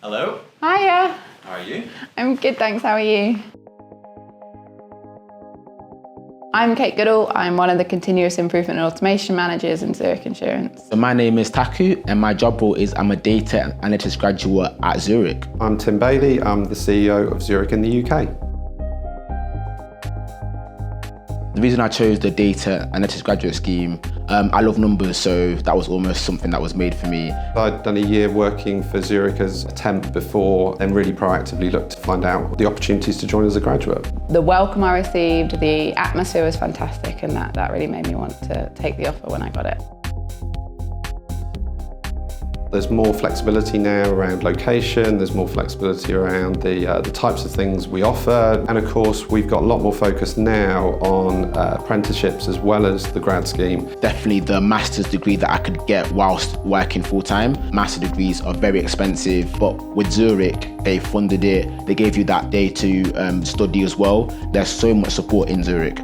Hello. Hiya. How are you? I'm good, thanks. How are you? I'm Kate Goodall. I'm one of the Continuous Improvement and Automation Managers in Zurich Insurance. So my name is Taku, and my job role is I'm a data analytics graduate at Zurich. I'm Tim Bailey. I'm the CEO of Zurich in the UK. The reason I chose the data analytics graduate scheme, I love numbers, so that was almost something that was made for me. I'd done a year working for Zurich as a temp before, and really proactively looked to find out the opportunities to join as a graduate. The welcome I received, the atmosphere was fantastic, and that really made me want to take the offer when I got it. There's more flexibility now around location, there's more flexibility around the types of things we offer, and of course we've got a lot more focus now on apprenticeships as well as the grad scheme. Definitely the master's degree that I could get whilst working full-time. Master degrees are very expensive, but with Zurich, they funded it, they gave you that day to study as well. There's so much support in Zurich.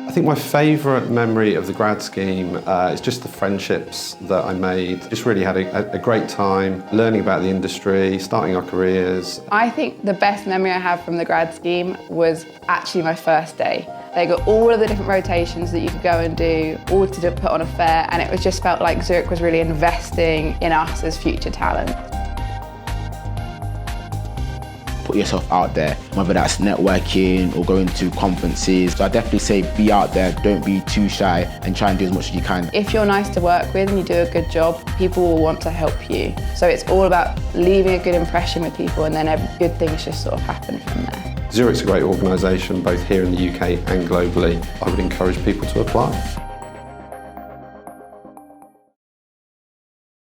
I think my favourite memory of the grad scheme is just the friendships that I made. Just really had a great time learning about the industry, starting our careers. I think the best memory I have from the grad scheme was actually my first day. They got all of the different rotations that you could go and do, all to put on a fair, and it just felt like Zurich was really investing in us as future talent. Put yourself out there, whether that's networking or going to conferences. So I definitely say be out there, don't be too shy, and try and do as much as you can. If you're nice to work with and you do a good job, people will want to help you. So it's all about leaving a good impression with people, and then good things just sort of happen from there. Zurich's a great organisation, both here in the UK and globally. I would encourage people to apply.